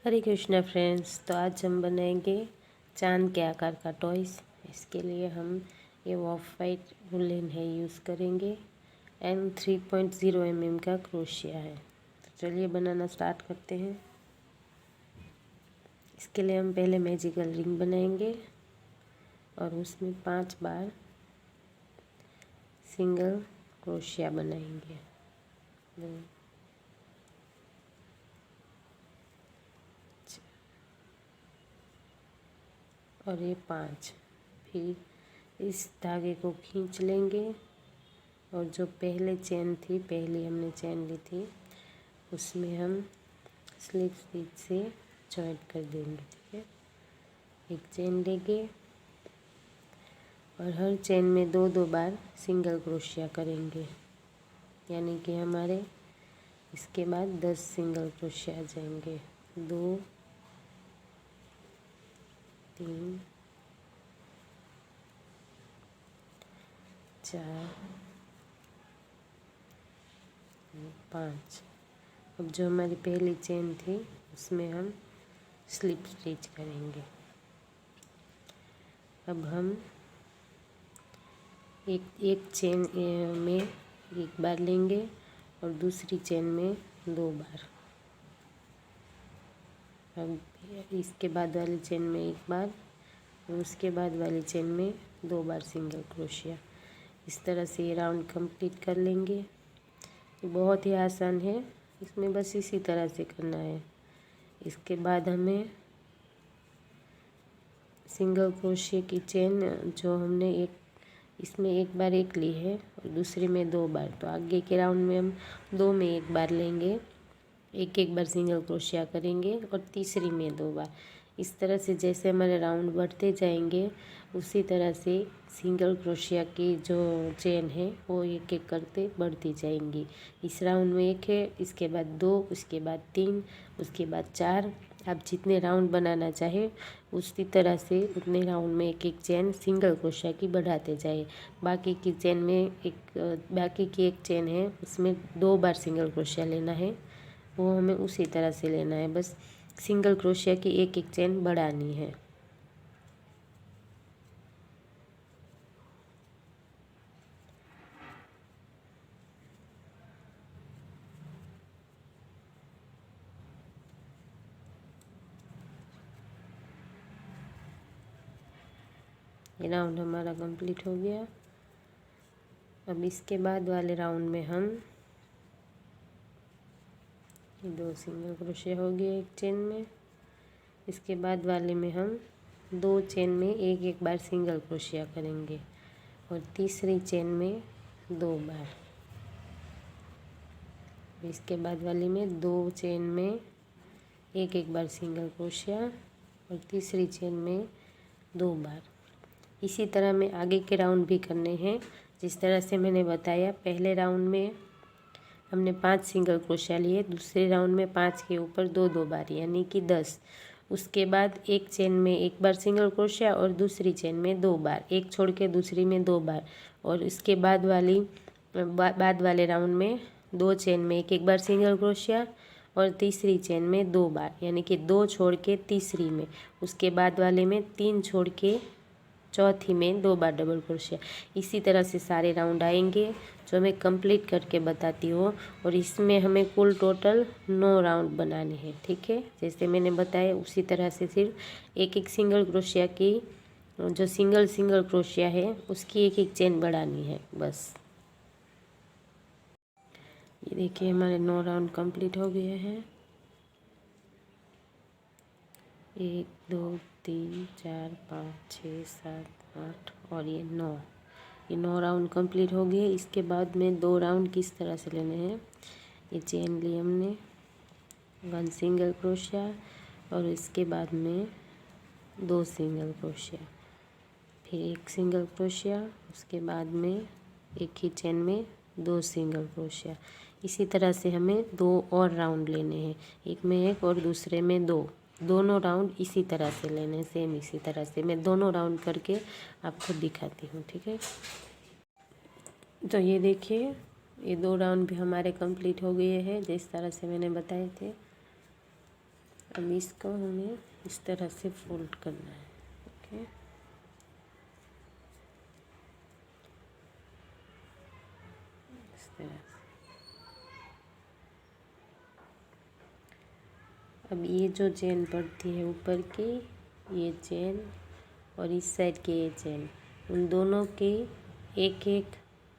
हरे Krishna friends. तो आज हम बनाएंगे चांद के आकार का टॉयस। इसके लिए हम ये ऑफ वाइट वुलन है यूज़ करेंगे एंड 3.0 mm का क्रोशिया है। तो चलिए बनाना स्टार्ट करते हैं। इसके लिए हम पहले मैजिकल रिंग बनाएंगे और उसमें 5 बार सिंगल क्रोशिया बनाएंगे। और ये 5। फिर इस धागे को खींच लेंगे और जो पहले चेन थी, पहली हमने चेन ली थी, उसमें हम स्लिप स्टिच से जॉइंट कर देंगे। ठीक है, एक चेन लेंगे और हर चेन में 2-2 बार सिंगल क्रोशिया करेंगे, यानी कि हमारे इसके बाद 10 सिंगल क्रोशिया आ जाएंगे। 2 3 4 5। अब जो हमारी पहली चेन थी उसमें हम स्लिप स्टिच करेंगे। अब हम एक चेन में एक बार लेंगे और दूसरी चेन में 2 बार। अब इसके बाद वाली चेन में एक बार और उसके बाद वाली चेन में 2 बार सिंगल क्रोशिया। इस तरह से ये राउंड कंप्लीट कर लेंगे। बहुत ही आसान है, इसमें बस इसी तरह से करना है। इसके बाद हमें सिंगल क्रोशिया की चेन जो हमने इसमें एक बार एक ली है और दूसरी में 2 बार, तो आगे के राउंड में हम 2 में एक बार लेंगे, एक बार सिंगल क्रोशिया करेंगे और तीसरी में 2 बार। इस तरह से जैसे हमारे राउंड बढ़ते जाएंगे उसी तरह से सिंगल क्रोशिया की जो चेन है वो एक करते बढ़ती जाएंगी। इस राउंड में 1 है, इसके बाद 2, उसके बाद 3, उसके बाद 4। आप जितने राउंड बनाना चाहे उसी तरह से उतने राउंड में एक चेन सिंगल क्रोशिया की बढ़ाते जाए। बाकी की चेन में बाकी की एक चेन है उसमें 2 बार सिंगल क्रोशिया लेना है, वो हमें उसी तरह से लेना है। बस सिंगल क्रोशिया की एक चेन बढ़ानी है। ये राउंड हमारा कंप्लीट हो गया। अब इसके बाद वाले राउंड में हम 2 सिंगल क्रोशिया हो गया एक चेन में। इसके बाद वाले में हम 2 चेन में एक बार सिंगल क्रोशिया करेंगे और तीसरी चेन में 2 बार। इसके बाद वाली में 2 चेन में एक बार सिंगल क्रोशिया और तीसरी चेन में 2 बार। इसी तरह में आगे के राउंड भी करने हैं जिस तरह से मैंने बताया। पहले राउंड में हमने 5 सिंगल क्रोशिया लिए, दूसरे राउंड में 5 के ऊपर 2-2 बार, यानी कि 10। उसके बाद एक चेन में एक बार सिंगल क्रोशिया और दूसरी चेन में 2 बार, एक छोड़ के दूसरी में 2 बार। और इसके बाद वाले राउंड में 2 चेन में एक बार सिंगल क्रोशिया और तीसरी चेन में 2 बार, यानी कि 2 छोड़ के तीसरी में। उसके बाद वाले में 3 छोड़ के चौथी में 2 बार डबल क्रोशिया। इसी तरह से सारे राउंड आएंगे जो मैं कंप्लीट करके बताती हूँ। और इसमें हमें कुल टोटल 9 राउंड बनाने हैं। ठीक है, जैसे मैंने बताया उसी तरह से सिर्फ एक सिंगल क्रोशिया की जो सिंगल क्रोशिया है उसकी एक चेन बढ़ानी है बस। ये देखिए हमारे 9 राउंड कंप्लीट हो गए हैं। 1 2 3 4 5 6 7 8 और ये 9 राउंड कंप्लीट हो गए। इसके बाद में 2 राउंड किस तरह से लेने हैं। ये चेन ली हमने, 1 सिंगल क्रोशिया और इसके बाद में 2 सिंगल क्रोशिया, फिर 1 सिंगल क्रोशिया, उसके बाद में एक ही चेन में 2 सिंगल क्रोशिया। इसी तरह से हमें 2 और राउंड लेने हैं, एक में 1 और दूसरे में 2। दोनों राउंड इसी तरह से लेने, सेम इसी तरह से। मैं दोनों राउंड करके आपको दिखाती हूँ। ठीक है, तो ये देखिए ये 2 राउंड भी हमारे कंप्लीट हो गए हैं जिस तरह से मैंने बताए थे। अब इसको हमें इस तरह से फोल्ड करना है। ओके, इस तरह से। अब ये जो चेन पड़ती है ऊपर की, ये चेन और इस साइड की ये चेन, उन दोनों की एक एक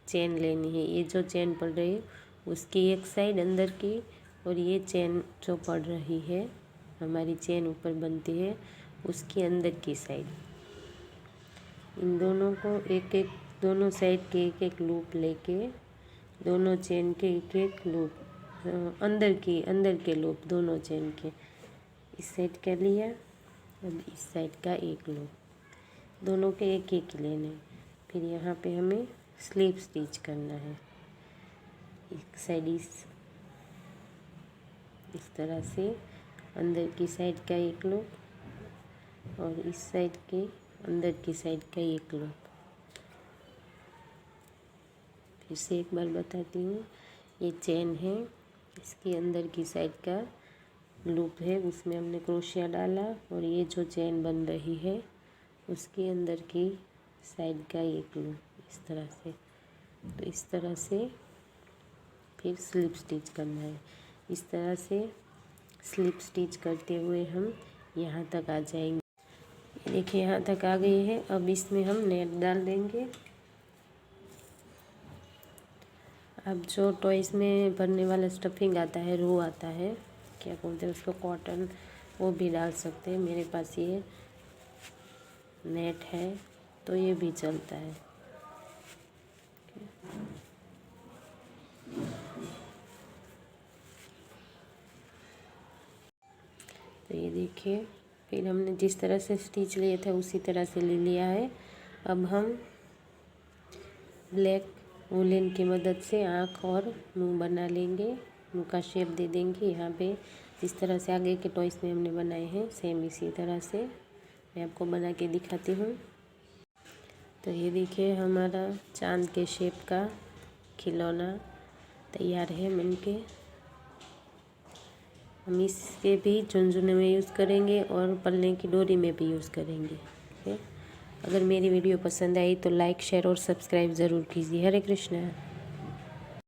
चेन लेनी है। ये जो चेन पड़ रही है उसकी एक साइड अंदर की, और ये चेन जो पड़ रही है, हमारी चेन ऊपर बनती है, उसकी अंदर की साइड। इन दोनों को एक एक, दोनों साइड के एक एक लूप लेके, दोनों चेन के एक एक लूप, अंदर के लूप दोनों चेन के, इस साइड का लिया। अब इस साइड का एक लूप, दोनों के एक एक लेने। फिर यहाँ पे हमें स्लिप स्टिच करना है। एक साइड इस तरह से अंदर की साइड का एक लूप और इस साइड के अंदर की साइड का एक लूप। फिर से एक बार बताती हूँ, ये चेन है, इसके अंदर की साइड का लूप है, उसमें हमने क्रोशिया डाला, और ये जो चेन बन रही है उसके अंदर की साइड का एक लूप, इस तरह से। तो इस तरह से फिर स्लिप स्टिच करना है। इस तरह से स्लिप स्टिच करते हुए हम यहाँ तक आ जाएंगे। देखिए यहाँ तक आ गई है। अब इसमें हम नेट डाल देंगे। अब जो टॉयस में भरने वाला स्टफिंग आता है, रो आता है, क्या बोलते हैं उसको, कॉटन, वो भी डाल सकते हैं। मेरे पास ये नेट है तो ये भी चलता है। तो ये देखिए, फिर हमने जिस तरह से स्टिच लिए थे उसी तरह से ले लिया है। अब हम ब्लैक वूलन की मदद से आँख और मुंह बना लेंगे, मुंह का शेप दे देंगे। यहाँ पे जिस तरह से आगे के टॉयस में हमने बनाए हैं, सेम इसी तरह से मैं आपको बना के दिखाती हूँ। तो ये देखिए, हमारा चांद के शेप का खिलौना तैयार है बनके। हम इसके भी झुनझुने में यूज़ करेंगे और पल्ले की डोरी में भी यूज़ करेंगे। ठीक है, अगर मेरी वीडियो पसंद आई तो लाइक, शेयर और सब्सक्राइब ज़रूर कीजिए। हरे कृष्णा।